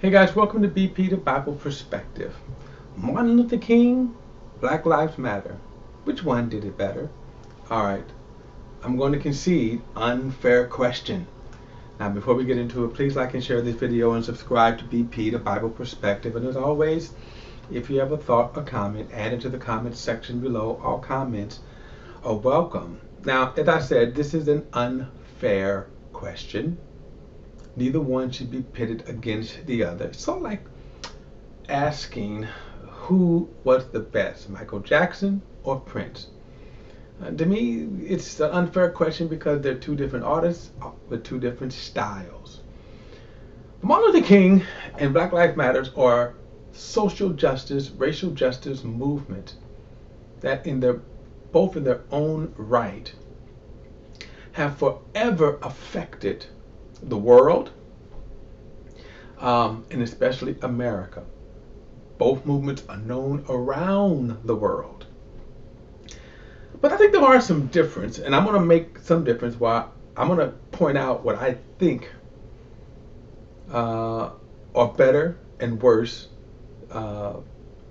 Hey guys, welcome to BP, the Bible Perspective. Martin Luther King, Black Lives Matter. Which one did it better? All right, I'm going to concede unfair question. Now, before we get into it, please like and share this video and subscribe to BP, the Bible Perspective. And as always, if you have a thought or comment, add it to the comment section below. All comments are welcome. Now, as I said, this is an unfair question. Neither one should be pitted against the other. It's sort of like asking who was the best, Michael Jackson or Prince. To me, it's an unfair question because they're two different artists with two different styles. Martin Luther King and Black Lives Matter are social justice, racial justice movement that both in their own right have forever affected the world, and especially America. Both movements are known around the world. But I think there are some difference, and I'm going to make some difference while I'm going to point out what I think are better and worse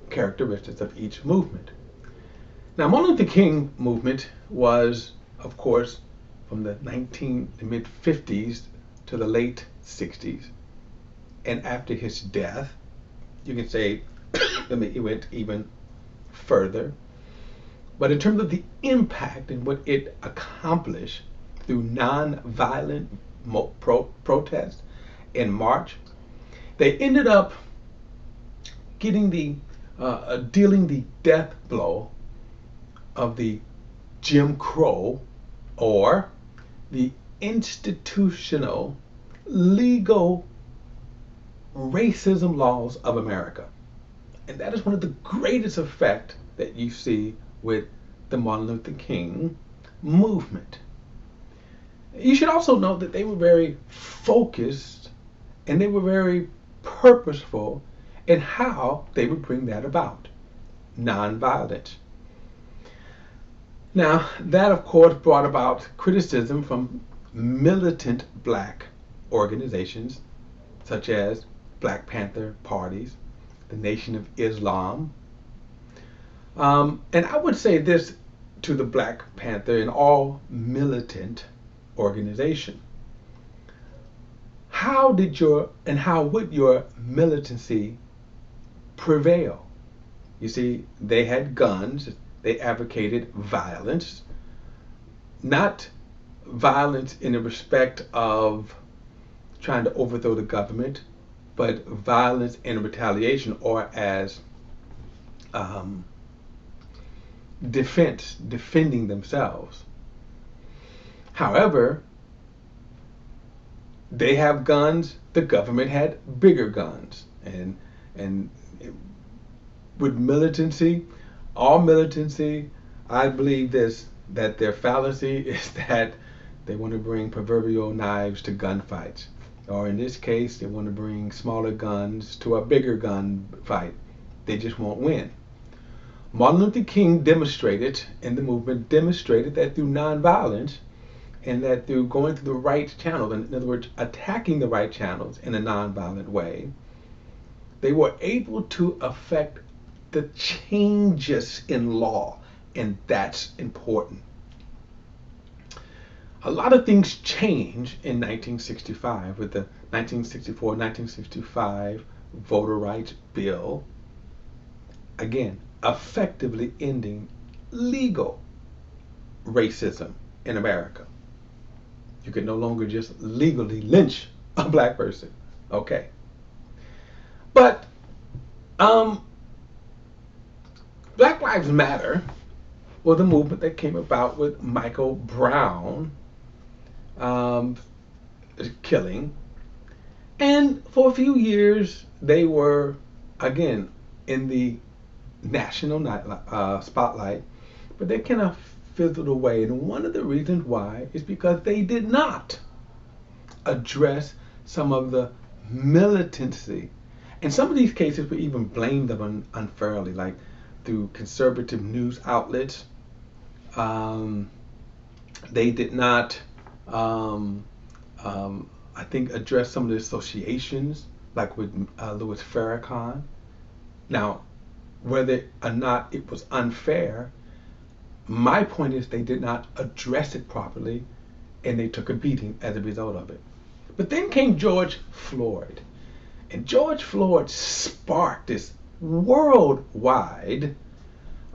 characteristics of each movement. Now, Martin Luther King movement was, of course, from the mid 50s to the late 60s, and after his death, you can say it went even further. But in terms of the impact and what it accomplished through non-violent protest and march, they ended up getting dealing the death blow of the Jim Crow, or the institutional legal racism laws of America. And that is one of the greatest effects that you see with the Martin Luther King movement. You should also know that they were very focused and they were very purposeful in how they would bring that about. Nonviolence. Now, that of course brought about criticism from militant black organizations such as Black Panther parties, the Nation of Islam. And I would say this to the Black Panther and all militant organization. How would your militancy prevail? You see, they had guns, they advocated violence, not violence in the respect of trying to overthrow the government, but violence in retaliation, or as defending themselves. However, they have guns, the government had bigger guns. And with militancy, all militancy, I believe this, that their fallacy is that they want to bring proverbial knives to gunfights. Or in this case, they want to bring smaller guns to a bigger gun fight. They just won't win. Martin Luther King demonstrated, and the movement demonstrated, that through nonviolence and that through going through the right channels, in other words, attacking the right channels in a nonviolent way, they were able to affect the changes in law, and that's important. A lot of things changed in 1965 with the 1964-1965 Voter Rights Bill, again, effectively ending legal racism in America. You could no longer just legally lynch a black person. Okay. But Black Lives Matter was a movement that came about with Michael Brown killing. And for a few years, they were, again, in the national spotlight, but they kind of fizzled away. And one of the reasons why is because they did not address some of the militancy. And some of these cases were even blamed them unfairly, like through conservative news outlets. They did not, I think, address some of the associations like with Louis Farrakhan. Now, whether or not it was unfair, my point is they did not address it properly, and they took a beating as a result of it. But then came George Floyd. And George Floyd sparked this worldwide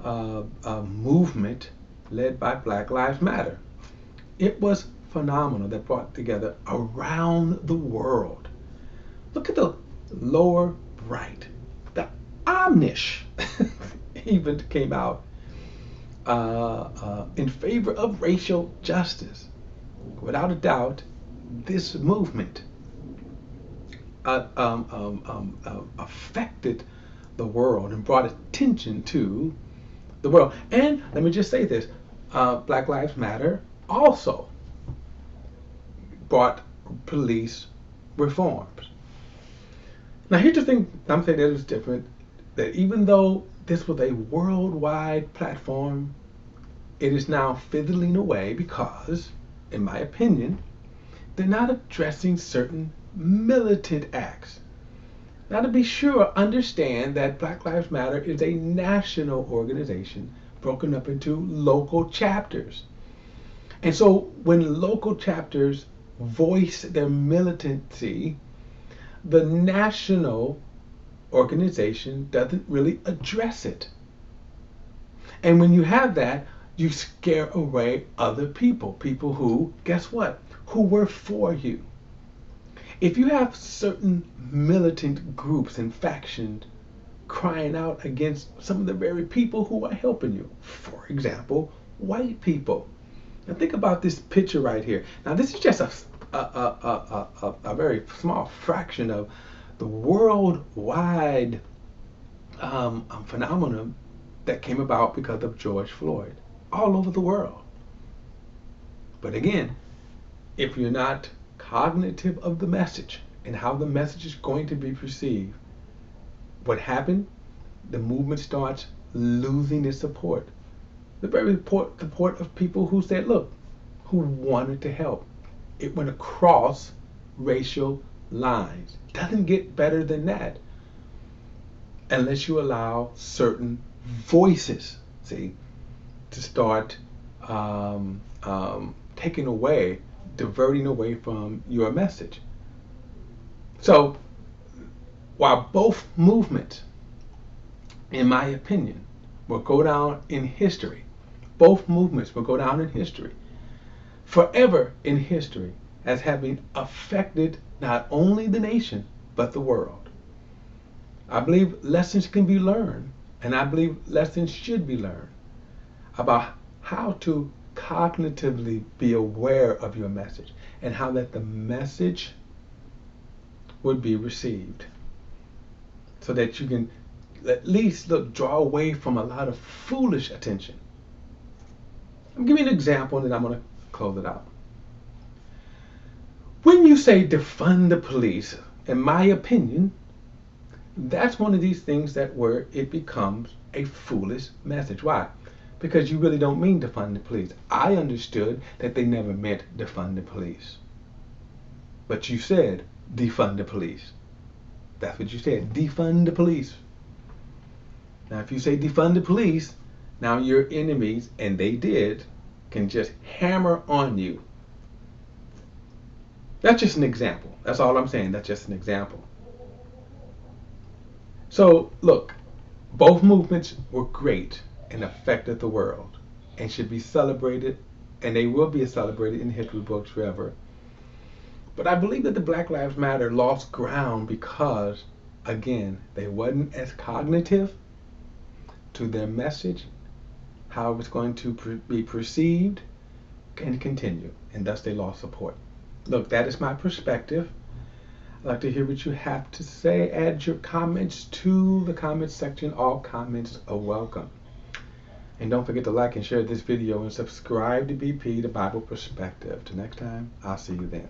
movement led by Black Lives Matter. It was phenomenal that brought together around the world. Look at the lower right. The Amish even came out in favor of racial justice. Without a doubt, this movement affected the world and brought attention to the world. And let me just say this, Black Lives Matter also brought police reforms. Now here's the thing I'm saying that is different, that even though this was a worldwide platform, it is now fizzling away because, in my opinion, they're not addressing certain militant acts. Now, to be sure, understand that Black Lives Matter is a national organization broken up into local chapters. And so when local chapters voice their militancy, the national organization doesn't really address it. And when you have that, you scare away other people, people who, guess what, who were for you. If you have certain militant groups and factions crying out against some of the very people who are helping you, for example, white people. Now think about this picture right here. Now this is just a very small fraction of the worldwide phenomenon that came about because of George Floyd all over the world. But again, if you're not cognitive of the message and how the message is going to be perceived, what happened? The movement starts losing its support. The very support of people who said, look, who wanted to help. It went across racial lines. Doesn't get better than that unless you allow certain voices, see, to start taking away, diverting away from your message. So while both movements, in my opinion, will go down in history, both movements will go down in history, forever in history, as having affected not only the nation, but the world. I believe lessons can be learned, and I believe lessons should be learned about how to cognitively be aware of your message and how that the message would be received, so that you can at least draw away from a lot of foolish attention. I'm giving you an example and then I'm going to close it out. When you say defund the police, in my opinion, that's one of these things that where it becomes a foolish message. Why? Because you really don't mean defund the police. I understood that they never meant defund the police. But you said defund the police. That's what you said, defund the police. Now if you say defund the police, now your enemies, and they did, can just hammer on you. That's just an example. That's all I'm saying. That's just an example. So look, both movements were great and affected the world and should be celebrated, and they will be celebrated in history books forever. But I believe that the Black Lives Matter lost ground because, again, they wasn't as cognitive to their message, how it was going to be perceived and continue, and thus they lost support. Look, that is my perspective. I'd like to hear what you have to say. Add your comments to the comments section. All comments are welcome. And don't forget to like and share this video and subscribe to BP, the Bible Perspective. Till next time, I'll see you then.